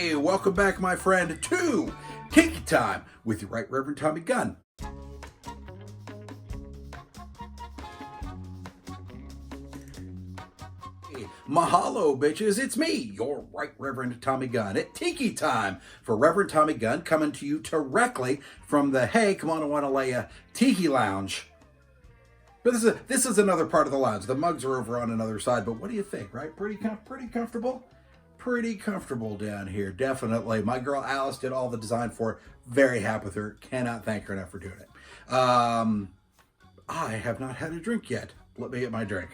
Hey, welcome back, my friend, to Tiki Time with your Right Reverend Tommy Gunn. Hey, mahalo, bitches. It's me, your Right Reverend Tommy Gunn at Tiki Time for Reverend Tommy Gunn, coming to you directly from the Hey, Come On, I Want to Lay a Tiki Lounge. But this is another part of the lounge. The mugs are over on another side, but what do you think, right? Pretty comfortable? Pretty comfortable down here, definitely. My girl Alice did all the design for it. Very happy with her. Cannot thank her enough for doing it. I have not had a drink yet. Let me get my drink.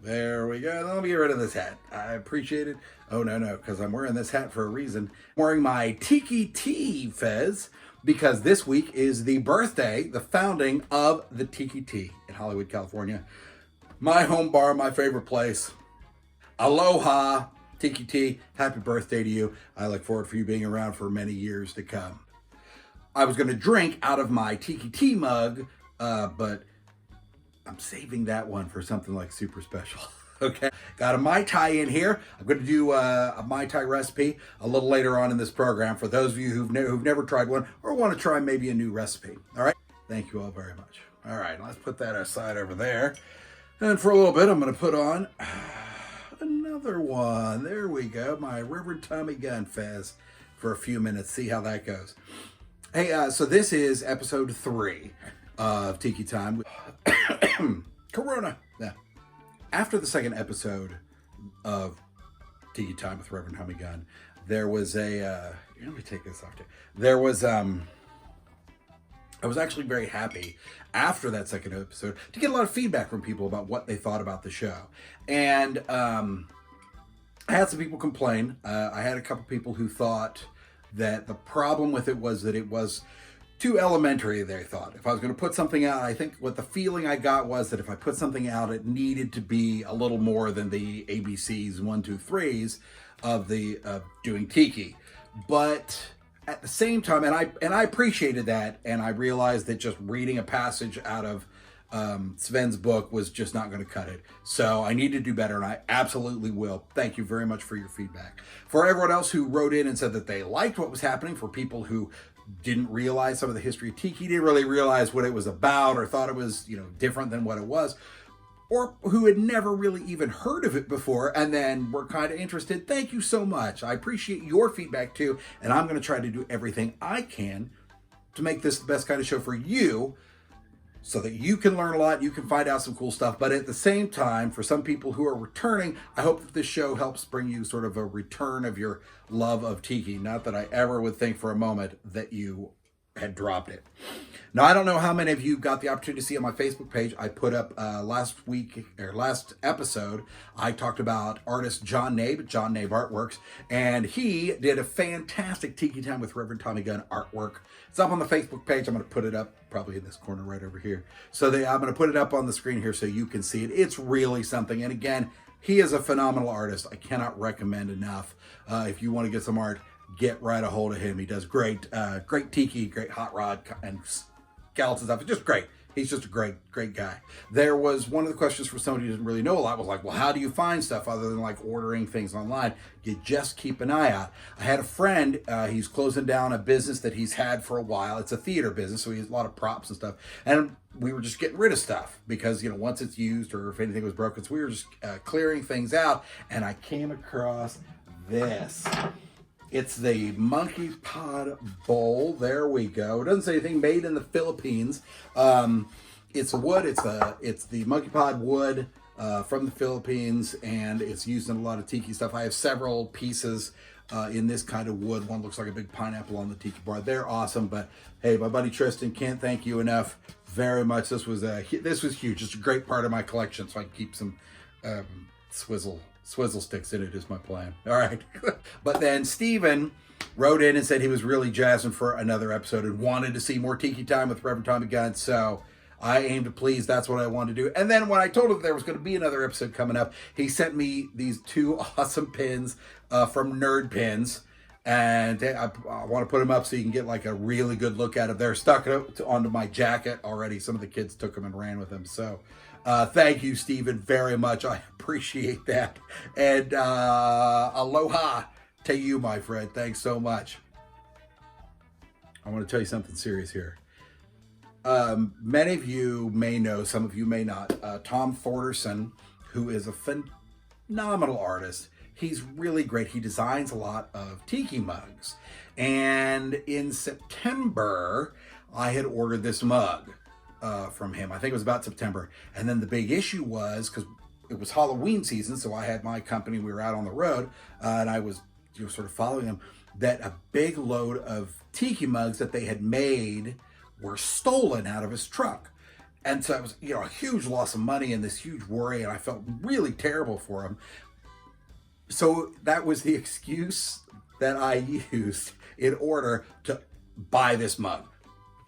There we go. Let me get rid of this hat. I appreciate it. Oh, no, because I'm wearing this hat for a reason. I'm wearing my Tiki Tea fez because this week is the birthday, the founding of the Tiki Tea in Hollywood, California. My home bar, my favorite place. Aloha, Tiki Tea. Happy birthday to you. I look forward for you being around for many years to come. I was going to drink out of my Tiki Tea mug, but I'm saving that one for something like super special. Okay, got a Mai Tai in here. I'm going to do a Mai Tai recipe a little later on in this program for those of you who've never tried one or want to try maybe a new recipe. All right, thank you all very much. All right, let's put that aside over there. And for a little bit, I'm going to put on another one. There we go, my Reverend Tommy Gunn fez for a few minutes. See how that goes. Hey, so this is episode 3 of Tiki Time. Corona. Yeah. After the second episode of Tiki Time with Reverend Tommy Gunn, there was a, let me take this off too. There was, I was actually very happy after that second episode to get a lot of feedback from people about what they thought about the show. And I had some people complain. I had a couple people who thought that the problem with it was that it was too elementary, they thought. If I was going to put something out, I think what the feeling I got was that if I put something out, it needed to be a little more than the ABCs 1, 2, 3s of doing Tiki. But at the same time, and I appreciated that, and I realized that just reading a passage out of Sven's book was just not going to cut it. So I need to do better, and I absolutely will. Thank you very much for your feedback. For everyone else who wrote in and said that they liked what was happening, for people who didn't realize some of the history of Tiki, didn't really realize what it was about, or thought it was, different than what it was, or who had never really even heard of it before and then were kind of interested, thank you so much. I appreciate your feedback too, and I'm going to try to do everything I can to make this the best kind of show for you, so that you can learn a lot, you can find out some cool stuff. But at the same time, for some people who are returning, I hope that this show helps bring you sort of a return of your love of Tiki. Not that I ever would think for a moment that you had dropped it. Now, I don't know how many of you got the opportunity to see on my Facebook page. I put up last episode, I talked about artist John Nabe Artworks, and he did a fantastic Tiki Time with Reverend Tommy Gunn artwork. It's up on the Facebook page. I'm going to put it up probably in this corner right over here. I'm going to put it up on the screen here so you can see it. It's really something. And again, he is a phenomenal artist. I cannot recommend enough. If you want to get some art, get right a hold of him. He does great Tiki, great hot rod and skeleton stuff. It's just great. He's just a great guy. There was one of the questions for somebody who didn't really know a lot was like, well, how do you find stuff other than like ordering things online? You just keep an eye out. I had a friend, he's closing down a business that he's had for a while. It's a theater business, so he has a lot of props and stuff. And we were just getting rid of stuff because, once it's used or if anything was broken, so we were just clearing things out. And I came across this. It's the Monkey Pod bowl. There we go. It doesn't say anything. Made in the Philippines. It's wood. It's the Monkey Pod wood from the Philippines, and it's used in a lot of Tiki stuff. I have several pieces in this kind of wood. One looks like a big pineapple on the Tiki bar. They're awesome. But hey, my buddy Tristan, can't thank you enough very much. This was huge. It's a great part of my collection, so I can keep some swizzle sticks in it is my plan. All right. But then Steven wrote in and said he was really jazzing for another episode and wanted to see more Tiki Time with Reverend Tommy Gunn. So I aim to please. That's what I wanted to do. And then when I told him there was going to be another episode coming up, he sent me these 2 awesome pins from Nerd Pins. And I want to put them up so you can get like a really good look at them. They're stuck onto my jacket already. Some of the kids took them and ran with them. So thank you, Stephen, very much. I appreciate that. And aloha to you, my friend. Thanks so much. I want to tell you something serious here. Many of you may know, some of you may not, Tom Thordarson, who is a phenomenal artist. He's really great. He designs a lot of tiki mugs. And in September, I had ordered this mug from him. I think it was about September. And then the big issue was, because it was Halloween season, so I had my company, we were out on the road, and I was sort of following them, that a big load of tiki mugs that they had made were stolen out of his truck. And so it was, a huge loss of money and this huge worry, and I felt really terrible for him. So that was the excuse that I used in order to buy this mug.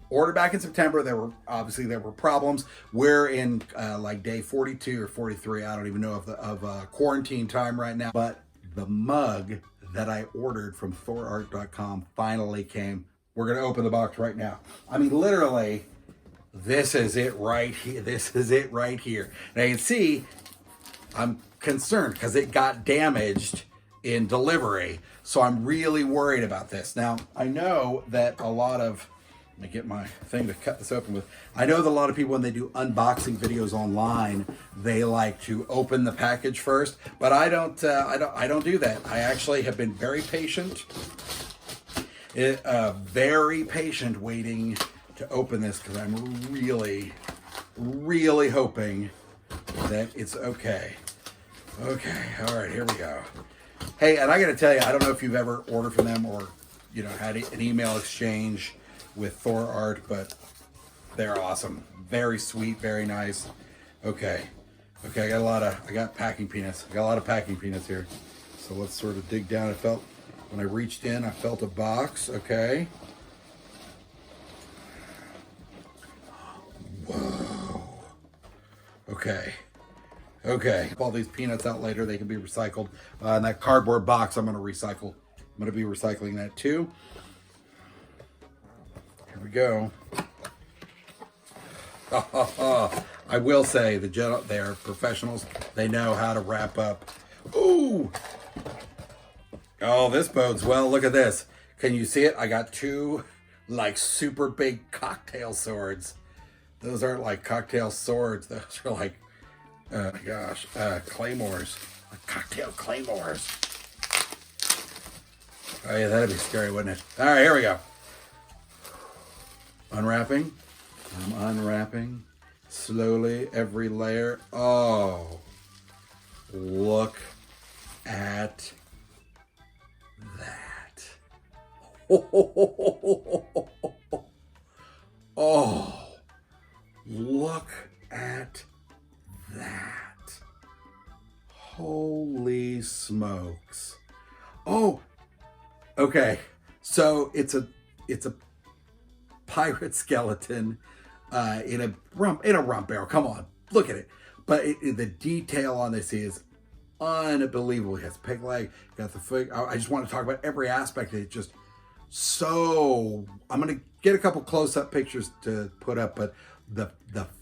Ordered back in September, there were problems. We're in like day 42 or 43, I don't even know of quarantine time right now. But the mug that I ordered from Thorart.com finally came. We're gonna open the box right now. I mean, literally, this is it right here. This is it right here. Now you can see, I'm concerned because it got damaged in delivery. So I'm really worried about this. Now, I know that a lot of, let me get my thing to cut this open with. I know that a lot of people, when they do unboxing videos online, they like to open the package first, but I don't do that. I actually have been very patient. Very patient waiting to open this because I'm really, really hoping that it's okay. Okay, all right, here we go. Hey, and I got to tell you, I don't know if you've ever ordered from them or, had an email exchange with Thor Art, but they're awesome. Very sweet, very nice. Okay, I got packing peanuts. I got a lot of packing peanuts here. So let's sort of dig down. When I reached in, I felt a box, okay. Whoa. Okay. All these peanuts out later, they can be recycled. And that cardboard box, I'm gonna recycle. I'm gonna be recycling that too. Here we go. I will say, they're professionals. They know how to wrap up. Ooh! Oh, this bodes well. Look at this. Can you see it? I got two like super big cocktail swords. Those aren't like cocktail swords. Those are like, oh my gosh, claymores. Like cocktail claymores. Oh yeah, that'd be scary, wouldn't it? All right, here we go. Unwrapping. I'm unwrapping slowly every layer. Oh, look at that. Oh, look at that. Holy smokes. Oh, okay. So it's a pirate skeleton in a rump barrel. Come on, look at it. But the detail on this is unbelievable. It has pig leg, got the foot. I just want to talk about every aspect of it. Just so, I'm gonna get a couple close-up pictures to put up, but the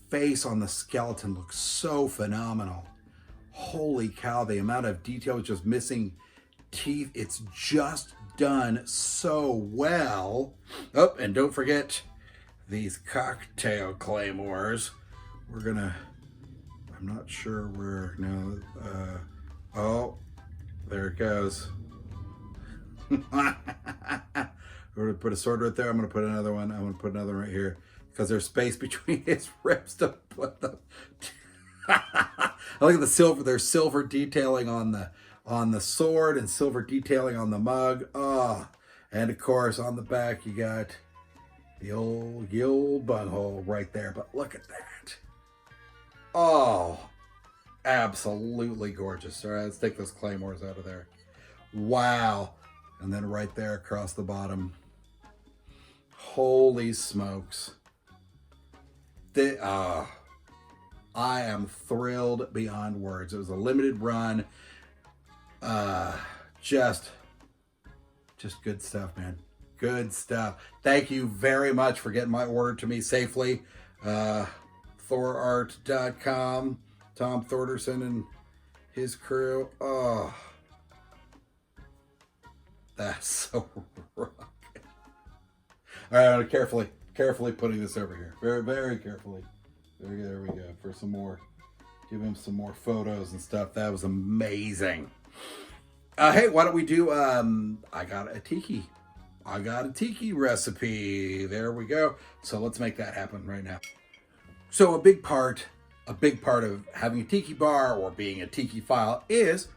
face on the skeleton looks so phenomenal. Holy cow, the amount of detail, just missing teeth. It's just done so well. Oh, and don't forget these cocktail claymores. I'm not sure where now. Oh, there it goes. We're gonna put a sword right there. I'm gonna put another one. I'm gonna put another one right here because there's space between his ribs to put them. I look at the silver. There's silver detailing on the sword and silver detailing on the mug. Oh, and of course on the back you got the old bunghole right there. But look at that. Oh, absolutely gorgeous. All right, let's take those claymores out of there. Wow. And then right there across the bottom. Holy smokes. I am thrilled beyond words. It was a limited run. Just good stuff, man. Good stuff. Thank you very much for getting my order to me safely. Thorart.com, Tom Thordarson and his crew. Oh, That's so rocket. All right, I'm carefully putting this over here. Very, very carefully. There we go. For some more, give him some more photos and stuff. That was amazing. Hey, why don't we do, I got a tiki recipe. There we go. So let's make that happen right now. So a big part of having a tiki bar or being a tiki file is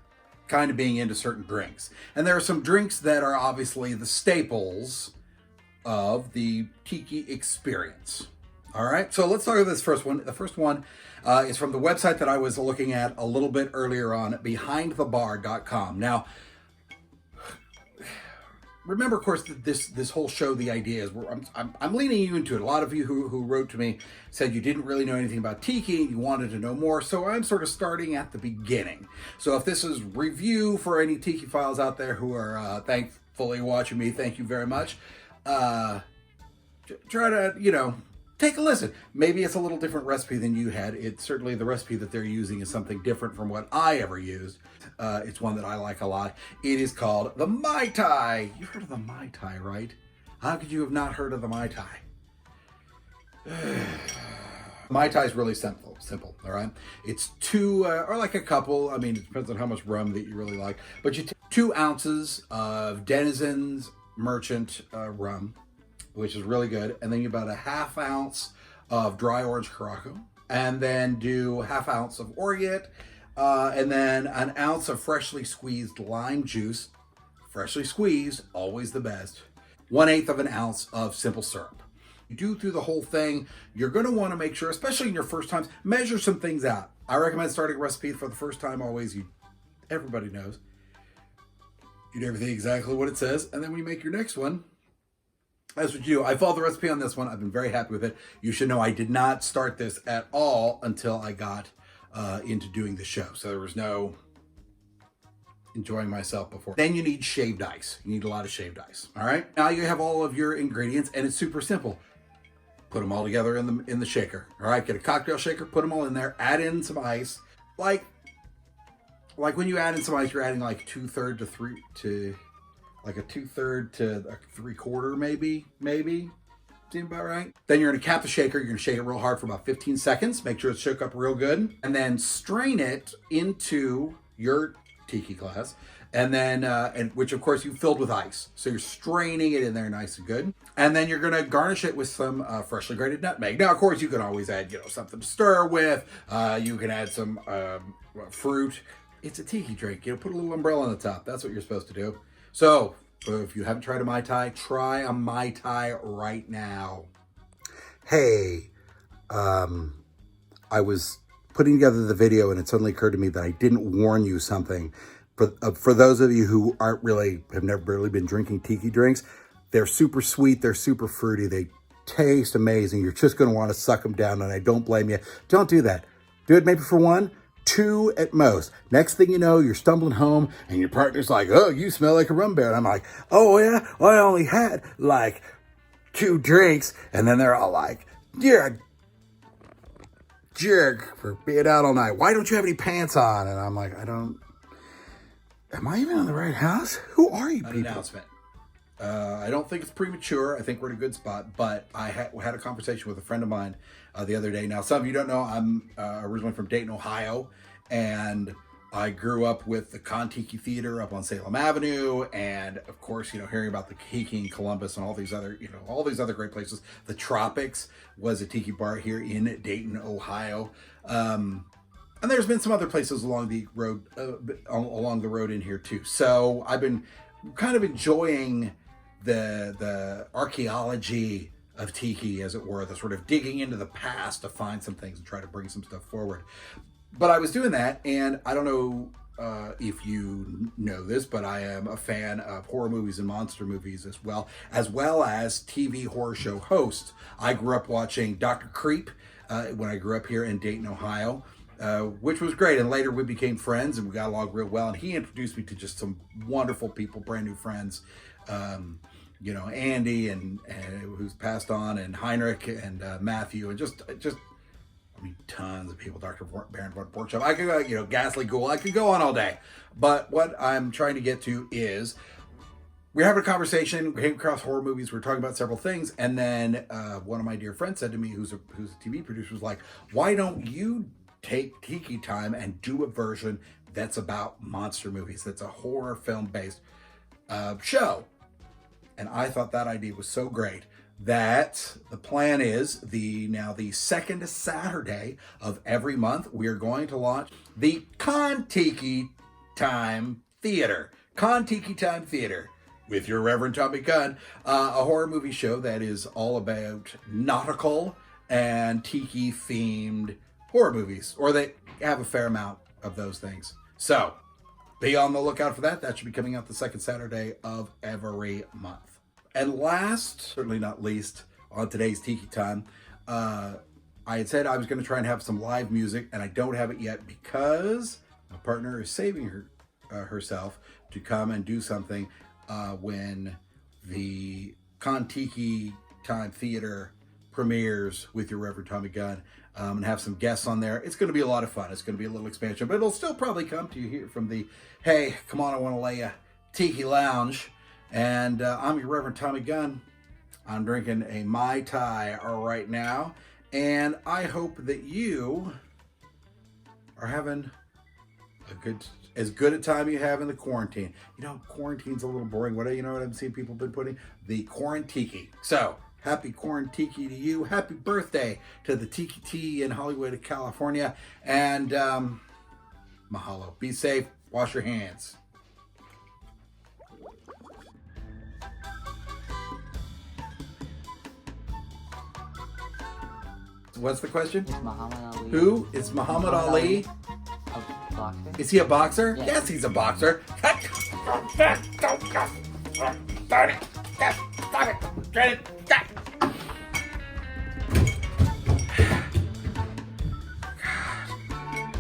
kind of being into certain drinks. And there are some drinks that are obviously the staples of the tiki experience. All right, so let's talk about this first one. The first one is from the website that I was looking at a little bit earlier on, behindthebar.com. Now, remember, of course, this whole show, the idea is I'm leaning you into it. A lot of you who wrote to me said you didn't really know anything about tiki and you wanted to know more. So I'm sort of starting at the beginning. So if this is review for any tiki files out there who are thankfully watching me, thank you very much. Try to, take a listen. Maybe it's a little different recipe than you had. It's certainly the recipe that they're using is something different from what I ever used. It's one that I like a lot. It is called the Mai Tai. You've heard of the Mai Tai, right? How could you have not heard of the Mai Tai? Mai Tai is really simple, all right? It's two, or like a couple, I mean, it depends on how much rum that you really like, but you take 2 ounces of Denizen's Merchant rum, which is really good, and then you about a 1/2 ounce of dry orange Caraco, and then do 1/2 ounce of Orgeat, and then 1 ounce of freshly squeezed lime juice, freshly squeezed, always the best, 1/8 of an ounce of simple syrup. You do through the whole thing, you're going to want to make sure, especially in your first times, measure some things out. I recommend starting a recipe for the first time always. Everybody knows. You do everything exactly what it says, and then when you make your next one, that's what you do. I followed the recipe on this one. I've been very happy with it. You should know I did not start this at all until I got into doing the show. So there was no enjoying myself before. Then you need shaved ice. You need a lot of shaved ice. All right. Now you have all of your ingredients, and it's super simple. Put them all together in the shaker. All right. Get a cocktail shaker. Put them all in there. Add in some ice. Like when you add in some ice, you're adding like 2/3 to like a 2/3 to a 3/4, maybe. Seem about right? Then you're gonna cap the shaker. You're gonna shake it real hard for about 15 seconds. Make sure it's shook up real good. And then strain it into your tiki glass. And then, which of course you filled with ice. So you're straining it in there nice and good. And then you're gonna garnish it with some freshly grated nutmeg. Now, of course, you can always add, something to stir with. You can add some fruit. It's a tiki drink. Put a little umbrella on the top. That's what you're supposed to do. So, if you haven't tried a Mai Tai, try a Mai Tai right now. Hey, I was putting together the video and it suddenly occurred to me that I didn't warn you something. For those of you who have never really been drinking tiki drinks, they're super sweet, they're super fruity, they taste amazing. You're just going to want to suck them down, and I don't blame you. Don't do that. Do it maybe for 1, 2 at most. Next thing you know, you're stumbling home and your partner's like, "Oh, you smell like a rum bear." And I'm like, "Oh yeah, well, I only had like 2 drinks." And then they're all like, "You're a jerk for being out all night. Why don't you have any pants on?" And I'm like, am I even in the right house? Who are you people? An announcement. I don't think it's premature. I think we're in a good spot, but I had a conversation with a friend of mine the other day. Now, some of you don't know, I'm originally from Dayton, Ohio, and I grew up with the Kon-Tiki theater up on Salem Avenue, and of course, hearing about the Tiki in Columbus and all these other great places. The Tropics was a tiki bar here in Dayton, Ohio. And there's been some other places along the road in here too. So I've been kind of enjoying the archaeology of tiki, as it were, the sort of digging into the past to find some things and try to bring some stuff forward. But I was doing that, and I don't know if you know this, but I am a fan of horror movies and monster movies as well as TV horror show hosts. I grew up watching Dr. Creep when I grew up here in Dayton, Ohio. Which was great, and later we became friends and we got along real well, and he introduced me to just some wonderful people, brand new friends, Andy and who's passed on, and Heinrich and Matthew, and just tons of people. Dr. Baron von Porkchop. I could go, Ghastly Ghoul. I could go on all day, but what I'm trying to get to is we're having a conversation, we came across horror movies, we were talking about several things, and then one of my dear friends said to me, who's a TV producer, was like, why don't you take Tiki Time and do a version that's about monster movies, that's a horror film based show? And I thought that idea was so great that the plan is the second Saturday of every month, we are going to launch the Kon-Tiki Time Theater. Kon-Tiki Time Theater with your Reverend Tommy Gunn, a horror movie show that is all about nautical and tiki themed horror movies, or they have a fair amount of those things. So be on the lookout for that. That should be coming out the second Saturday of every month. And last, certainly not least, on today's Tiki Time, I had said I was going to try and have some live music, and I don't have it yet because my partner is saving herself to come and do something when the Kon-Tiki Time Theater premieres with your Reverend Tommy Gunn, and have some guests on there. It's going to be a lot of fun. It's going to be a little expansion, but it'll still probably come to you here from the, hey, come on, I want to lay a Tiki Lounge. And I'm your Reverend Tommy Gunn. I'm drinking a Mai Tai right now, and I hope that you are having as good a time you have in the quarantine. You know, quarantine's a little boring. You know what I've seen people been putting? The Kon-Tiki. So, happy Kon-Tiki to you. Happy birthday to the Tiki Tea in Hollywood, California. And mahalo. Be safe. Wash your hands. What's the question? Is Muhammad Ali? Who is Muhammad Ali? A boxer? Is he a boxer? Yes. Yes, he's a boxer.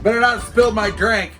Better not spill my drink.